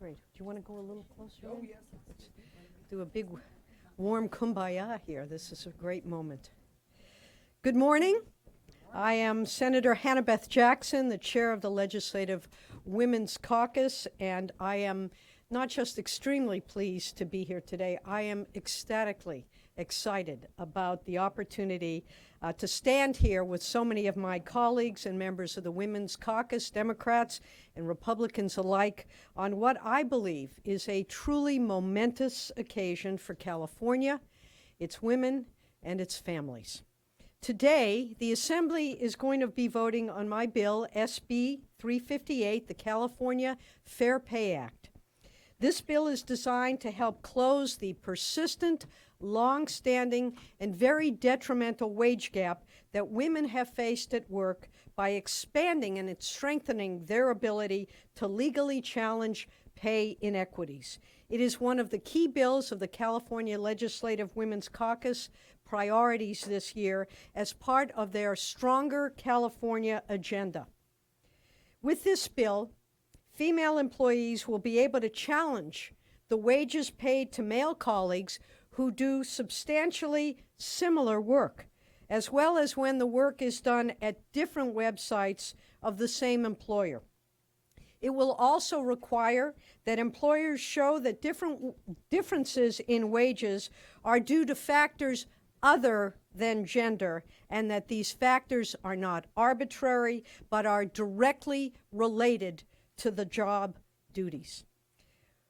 Great. Do you want to go a little closer? Oh, yes. Let's do a big, warm kumbaya here. This is a great moment. Good morning. I am Senator Hannah-Beth Jackson, the chair of the Legislative Women's Caucus, and I am not just extremely pleased to be here today, I am ecstatically excited about the opportunity to stand here with so many of my colleagues and members of the Women's Caucus, Democrats and Republicans alike, on what I believe is a truly momentous occasion for California, its women, and its families. Today, the Assembly is going to be voting on my bill, SB358, the California Fair Pay Act. This bill is designed to help close the persistent, long-standing, and very detrimental wage gap that women have faced at work by expanding and strengthening their ability to legally challenge pay inequities. It is one of the key bills of the California Legislative Women's Caucus priorities this year as part of their Stronger California agenda. With this bill, female employees will be able to challenge the wages paid to male colleagues who do substantially similar work, as well as when the work is done at different websites of the same employer. It will also require that employers show that differences in wages are due to factors other than gender, and that these factors are not arbitrary, but are directly related to the job duties.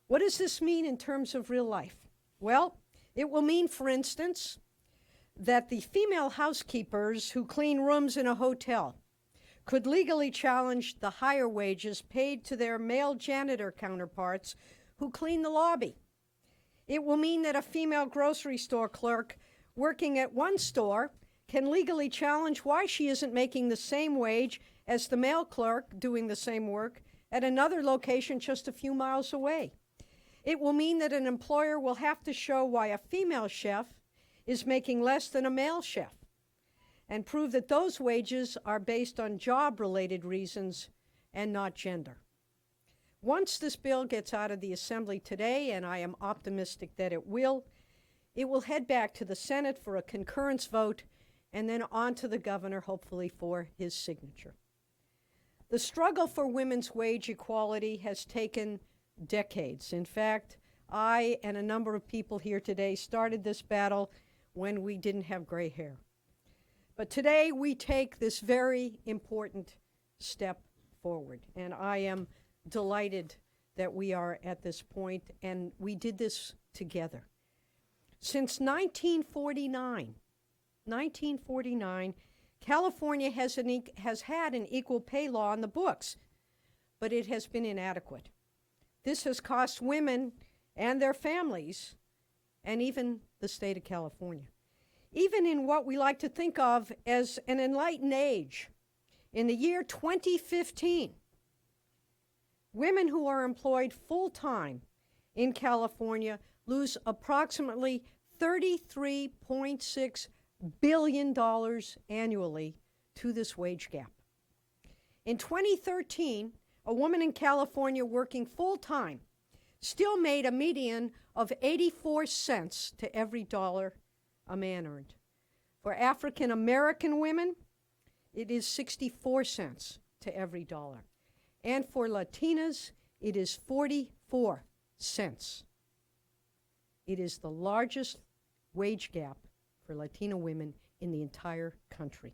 What does this mean in terms of real life? Well, it will mean, for instance, that the female housekeepers who clean rooms in a hotel could legally challenge the higher wages paid to their male janitor counterparts who clean the lobby. It will mean that a female grocery store clerk working at one store can legally challenge why she isn't making the same wage as the male clerk doing the same work at another location just a few miles away. It will mean that an employer will have to show why a female chef is making less than a male chef and prove that those wages are based on job-related reasons and not gender. Once this bill gets out of the Assembly today, and I am optimistic that it will head back to the Senate for a concurrence vote and then on to the governor, hopefully, for his signature. The struggle for women's wage equality has taken decades. In fact, I and a number of people here today started this battle when we didn't have gray hair. But today we take this very important step forward, and I am delighted that we are at this point, and we did this together. Since 1949, California has had an equal pay law on the books, but it has been inadequate. This has cost women and their families, and even the state of California. Even in what we like to think of as an enlightened age, in the year 2015, women who are employed full-time in California lose approximately $33.6 billion annually to this wage gap. In 2013, a woman in California working full-time still made a median of 84 cents to every dollar a man earned. For African American women, it is 64 cents to every dollar. And for Latinas, it is 44 cents. It is the largest wage gap for Latina women in the entire country.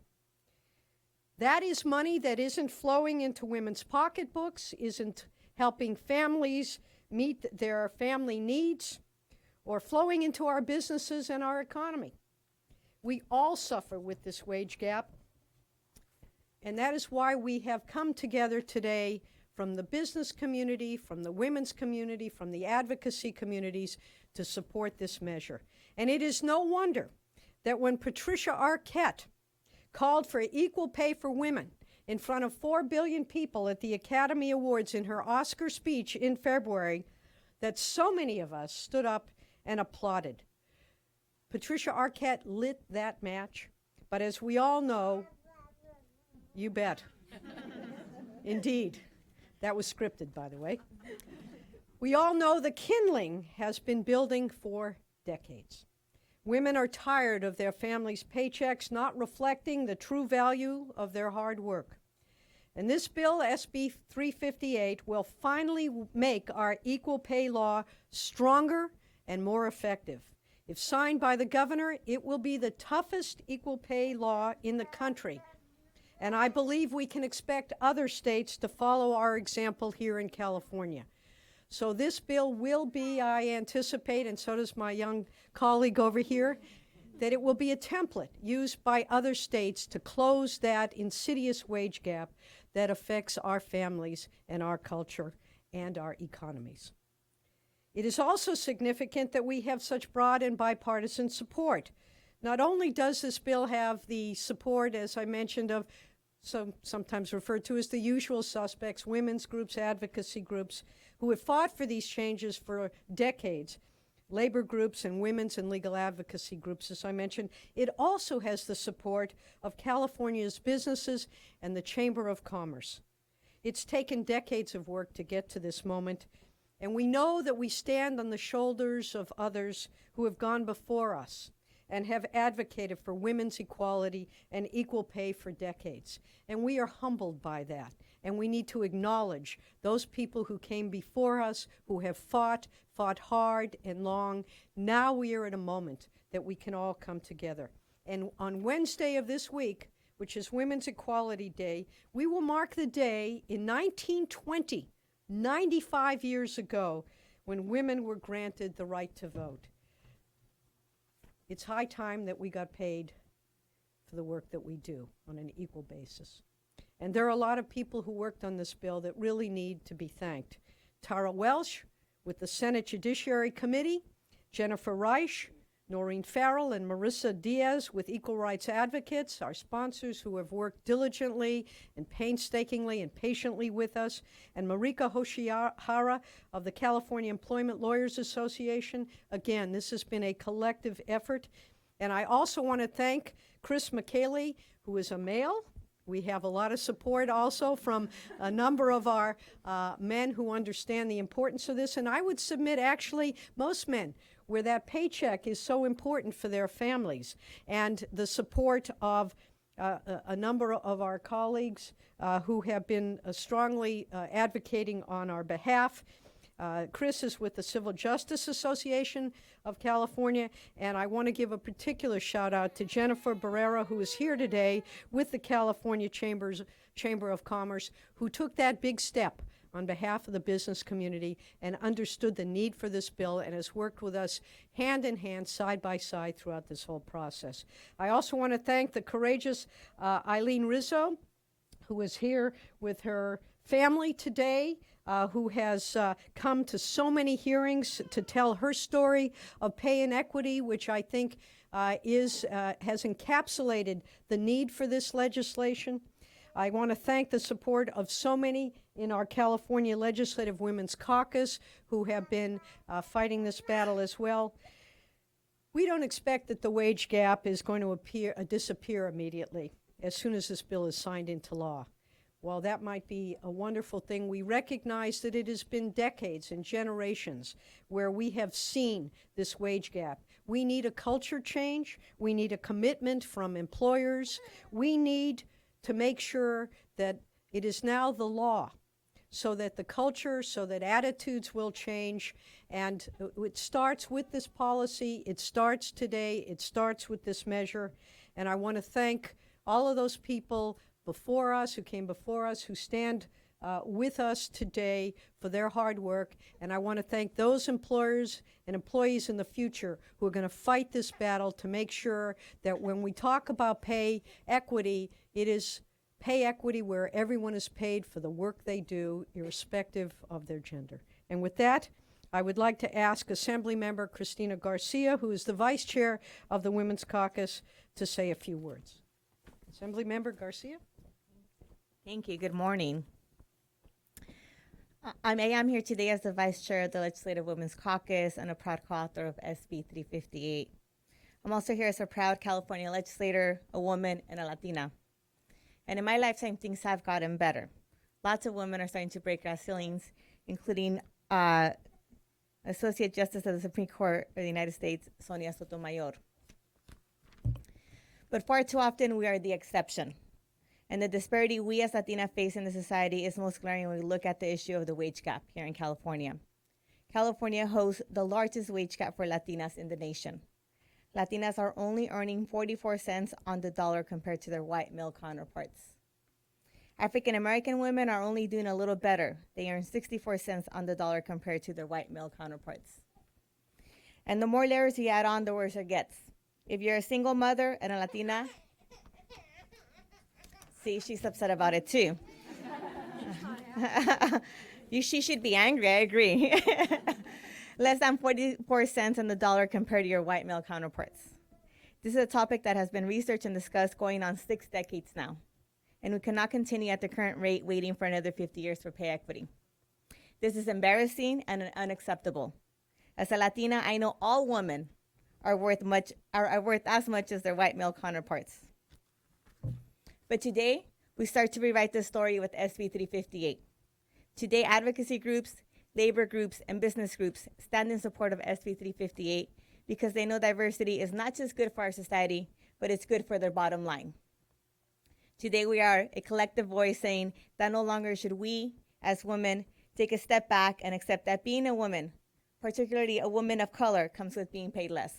That is money that isn't flowing into women's pocketbooks, isn't helping families meet their family needs, or flowing into our businesses and our economy. We all suffer with this wage gap, and that is why we have come together today from the business community, from the women's community, from the advocacy communities to support this measure. And it is no wonder that when Patricia Arquette called for equal pay for women in front of 4 billion people at the Academy Awards in her Oscar speech in February, that so many of us stood up and applauded. Patricia Arquette lit that match, but as we all know, you bet. Indeed. That was scripted, by the way. We all know the kindling has been building for decades. Women are tired of their families' paychecks not reflecting the true value of their hard work. And this bill, SB358, will finally make our equal pay law stronger and more effective. If signed by the governor, it will be the toughest equal pay law in the country. And I believe we can expect other states to follow our example here in California. So this bill will be, I anticipate, and so does my young colleague over here, that it will be a template used by other states to close that insidious wage gap that affects our families and our culture and our economies. It is also significant that we have such broad and bipartisan support. Not only does this bill have the support, as I mentioned, of sometimes referred to as the usual suspects, women's groups, advocacy groups, who have fought for these changes for decades, labor groups and women's and legal advocacy groups, as I mentioned. It also has the support of California's businesses and the Chamber of Commerce. It's taken decades of work to get to this moment, and we know that we stand on the shoulders of others who have gone before us and have advocated for women's equality and equal pay for decades. And we are humbled by that. And we need to acknowledge those people who came before us, who have fought hard and long. Now we are at a moment that we can all come together. And on Wednesday of this week, which is Women's Equality Day, we will mark the day in 1920, 95 years ago, when women were granted the right to vote. It's high time that we got paid for the work that we do on an equal basis. And there are a lot of people who worked on this bill that really need to be thanked. Tara Welsh with the Senate Judiciary Committee, Jennifer Reich, Noreen Farrell, and Marissa Diaz with Equal Rights Advocates, our sponsors who have worked diligently and painstakingly and patiently with us, and Marika Hoshihara of the California Employment Lawyers Association. Again, this has been a collective effort. And I also want to thank Chris McKaylee, who is a male. We have a lot of support also from a number of our men who understand the importance of this. And I would submit, actually, most men, where that paycheck is so important for their families, and the support of a number of our colleagues who have been strongly advocating on our behalf. Chris is with the Civil Justice Association of California, and I want to give a particular shout out to Jennifer Barrera, who is here today with the California Chamber of Commerce, who took that big step on behalf of the business community and understood the need for this bill and has worked with us hand in hand, side by side throughout this whole process. I also want to thank the courageous Eileen Rizzo, who is here with her family today, who has come to so many hearings to tell her story of pay inequity, which I think has encapsulated the need for this legislation. I want to thank the support of so many in our California Legislative Women's Caucus who have been fighting this battle as well. We don't expect that the wage gap is going to disappear immediately as soon as this bill is signed into law. While that might be a wonderful thing, we recognize that it has been decades and generations where we have seen this wage gap. We need a culture change. We need a commitment from employers. We need to make sure that it is now the law, so that the culture, so that attitudes will change. And it starts with this policy. It starts today. It starts with this measure. And I want to thank all of those people before us, who came before us, who stand with us today for their hard work. And I want to thank those employers and employees in the future who are going to fight this battle to make sure that when we talk about pay equity, it is pay equity where everyone is paid for the work they do, irrespective of their gender. And with that, I would like to ask Assemblymember Cristina Garcia, who is the Vice Chair of the Women's Caucus, to say a few words. Assemblymember Garcia. Thank you. Good morning. I am here today as the Vice Chair of the Legislative Women's Caucus and a proud co-author of SB 358. I'm also here as a proud California legislator, a woman, and a Latina. And in my lifetime, things have gotten better. Lots of women are starting to break glass ceilings, including Associate Justice of the Supreme Court of the United States, Sonia Sotomayor. But far too often, we are the exception. And the disparity we as Latinas face in the society is most glaring when we look at the issue of the wage gap here in California. California hosts the largest wage gap for Latinas in the nation. Latinas are only earning 44 cents on the dollar compared to their white male counterparts. African American women are only doing a little better. They earn 64 cents on the dollar compared to their white male counterparts. And the more layers you add on, the worse it gets. If you're a single mother and a Latina, see, she's upset about it too. She should be angry, I agree. Less than 44 cents on the dollar compared to your white male counterparts. This is a topic that has been researched and discussed going on 6 decades now. And we cannot continue at the current rate waiting for another 50 years for pay equity. This is embarrassing and unacceptable. As a Latina, I know all women are worth as much as their white male counterparts. But today, we start to rewrite this story with SB358. Today, advocacy groups, labor groups, and business groups stand in support of SB358 because they know diversity is not just good for our society, but it's good for their bottom line. Today, we are a collective voice saying that no longer should we, as women, take a step back and accept that being a woman, particularly a woman of color, comes with being paid less.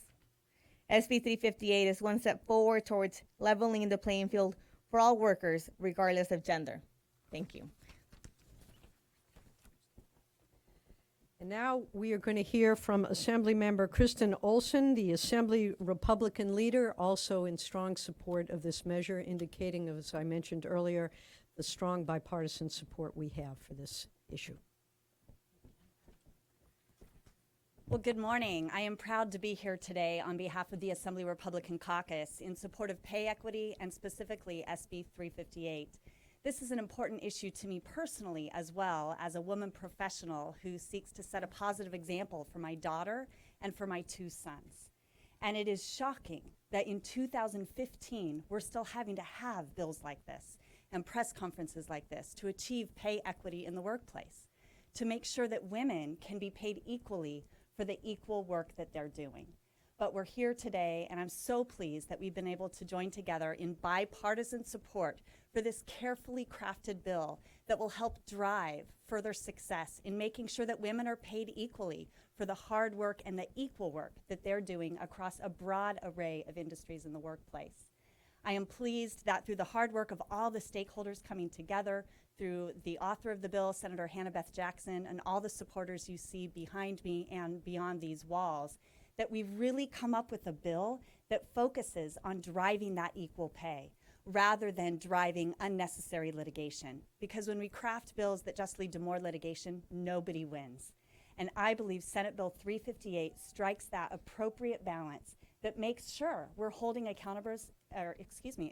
SB 358 is one step forward towards leveling the playing field for all workers, regardless of gender. Thank you. And now we are going to hear from Assemblymember Kristen Olson, the Assembly Republican leader, also in strong support of this measure, indicating, as I mentioned earlier, the strong bipartisan support we have for this issue. Well, good morning. I am proud to be here today on behalf of the Assembly Republican Caucus in support of pay equity and specifically SB 358. This is an important issue to me personally as well as a woman professional who seeks to set a positive example for my daughter and for my 2 sons. And it is shocking that in 2015, we're still having to have bills like this and press conferences like this to achieve pay equity in the workplace, to make sure that women can be paid equally for the equal work that they're doing. But we're here today, and I'm so pleased that we've been able to join together in bipartisan support for this carefully crafted bill that will help drive further success in making sure that women are paid equally for the hard work and the equal work that they're doing across a broad array of industries in the workplace. I am pleased that through the hard work of all the stakeholders coming together, through the author of the bill, Senator Hannah Beth Jackson, and all the supporters you see behind me and beyond these walls, that we've really come up with a bill that focuses on driving that equal pay rather than driving unnecessary litigation. Because when we craft bills that just lead to more litigation, nobody wins. And I believe Senate Bill 358 strikes that appropriate balance that makes sure we're holding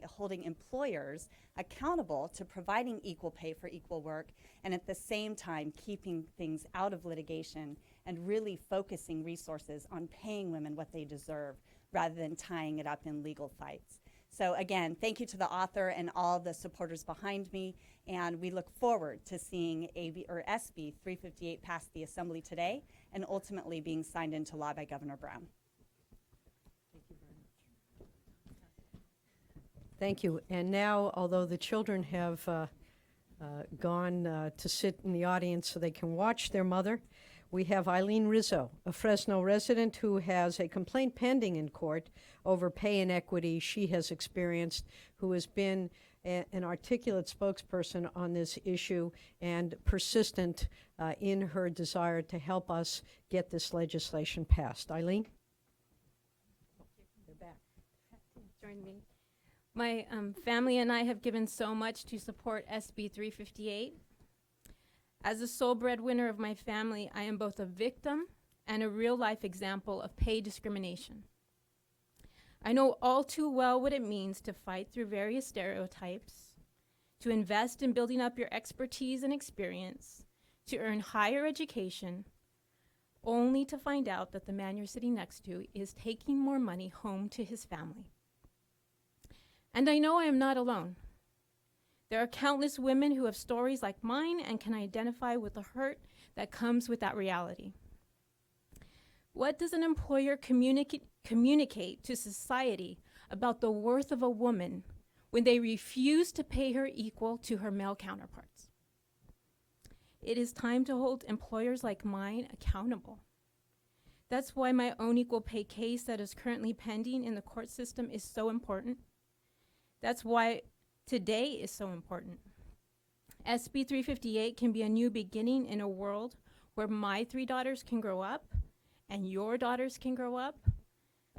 holding employers accountable to providing equal pay for equal work, and at the same time keeping things out of litigation and really focusing resources on paying women what they deserve rather than tying it up in legal fights. So again, thank you to the author and all the supporters behind me, and we look forward to seeing SB 358 pass the Assembly today and ultimately being signed into law by Governor Brown. Thank you. And now, although the children have gone to sit in the audience so they can watch their mother, we have Eileen Rizzo, a Fresno resident who has a complaint pending in court over pay inequity she has experienced, who has been an articulate spokesperson on this issue and persistent in her desire to help us get this legislation passed. Eileen? You're back. Join me. My family and I have given so much to support SB 358. As the sole breadwinner of my family, I am both a victim and a real-life example of pay discrimination. I know all too well what it means to fight through various stereotypes, to invest in building up your expertise and experience, to earn higher education, only to find out that the man you're sitting next to is taking more money home to his family. And I know I am not alone. There are countless women who have stories like mine and can identify with the hurt that comes with that reality. What does an employer communicate to society about the worth of a woman when they refuse to pay her equal to her male counterparts? It is time to hold employers like mine accountable. That's why my own equal pay case that is currently pending in the court system is so important. That's why today is so important. SB 358 can be a new beginning in a world where my 3 daughters can grow up and your daughters can grow up,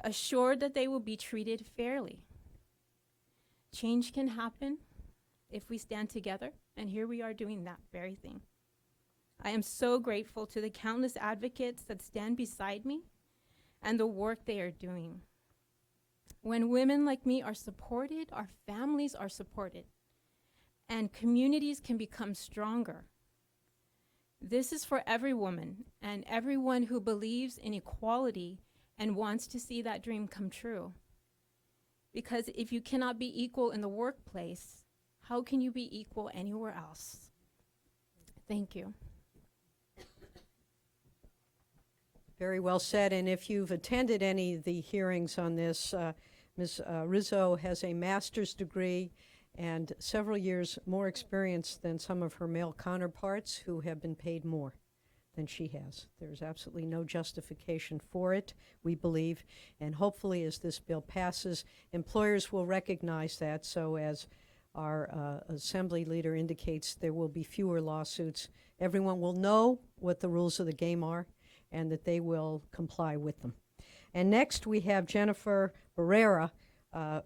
assured that they will be treated fairly. Change can happen if we stand together, and here we are doing that very thing. I am so grateful to the countless advocates that stand beside me and the work they are doing. When women like me are supported, our families are supported, and communities can become stronger. This is for every woman and everyone who believes in equality and wants to see that dream come true. Because if you cannot be equal in the workplace, how can you be equal anywhere else? Thank you. Very well said. And if you've attended any of the hearings on this, Ms. Rizzo has a master's degree and several years more experience than some of her male counterparts who have been paid more than she has. There's absolutely no justification for it, we believe. And hopefully, as this bill passes, employers will recognize that. So as our assembly leader indicates, there will be fewer lawsuits. Everyone will know what the rules of the game are and that they will comply with them. And next we have Jennifer Barrera,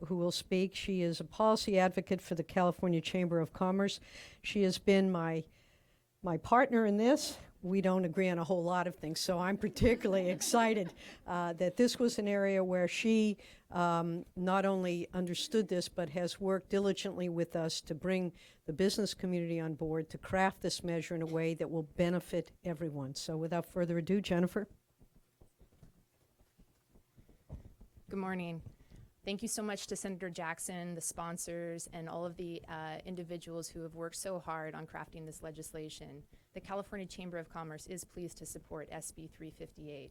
who will speak. She is a policy advocate for the California Chamber of Commerce. She has been my partner in this. We don't agree on a whole lot of things, so I'm particularly excited that this was an area where she not only understood this, but has worked diligently with us to bring the business community on board to craft this measure in a way that will benefit everyone. So without further ado, Jennifer. Good morning. Thank you so much to Senator Jackson, the sponsors, and all of the individuals who have worked so hard on crafting this legislation. The California Chamber of Commerce is pleased to support SB 358.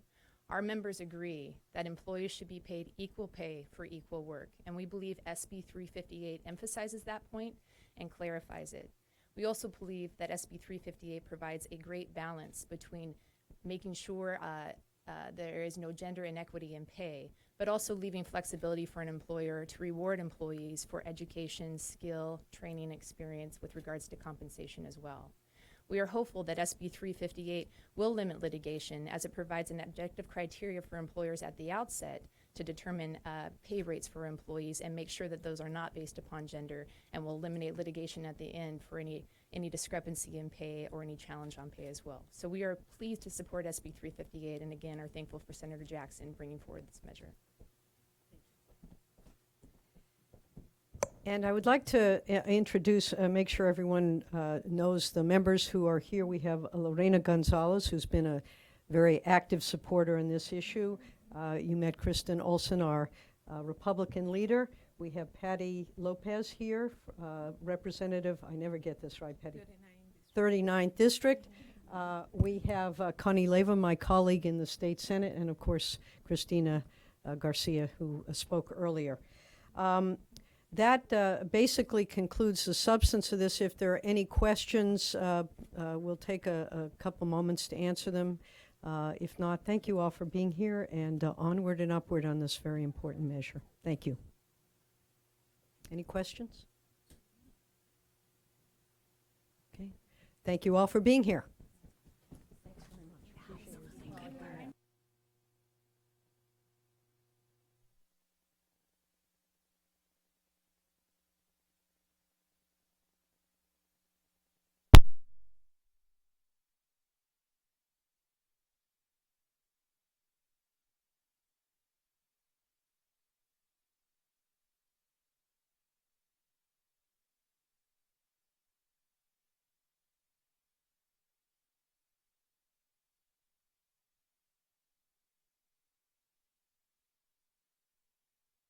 Our members agree that employees should be paid equal pay for equal work, and we believe SB 358 emphasizes that point and clarifies it. We also believe that SB 358 provides a great balance between making sure there is no gender inequity in pay, but also leaving flexibility for an employer to reward employees for education, skill, training, experience with regards to compensation as well. We are hopeful that SB 358 will limit litigation as it provides an objective criteria for employers at the outset to determine pay rates for employees and make sure that those are not based upon gender, and will eliminate litigation at the end for any discrepancy in pay or any challenge on pay as well. So we are pleased to support SB 358 and again are thankful for Senator Jackson bringing forward this measure. And I would like to introduce, make sure everyone knows the members who are here. We have Lorena Gonzalez, who's been a very active supporter in this issue. You met Kristen Olson, our Republican leader. We have Patty Lopez here, representative, I never get this right, Patty. 39th District. We have Connie Leva, my colleague in the State Senate, and of course, Christina Garcia, who spoke earlier. That basically concludes the substance of this. If there are any questions, we'll take a couple moments to answer them. If not, thank you all for being here, and onward and upward on this very important measure. Thank you. Any questions? Okay. Thank you all for being here.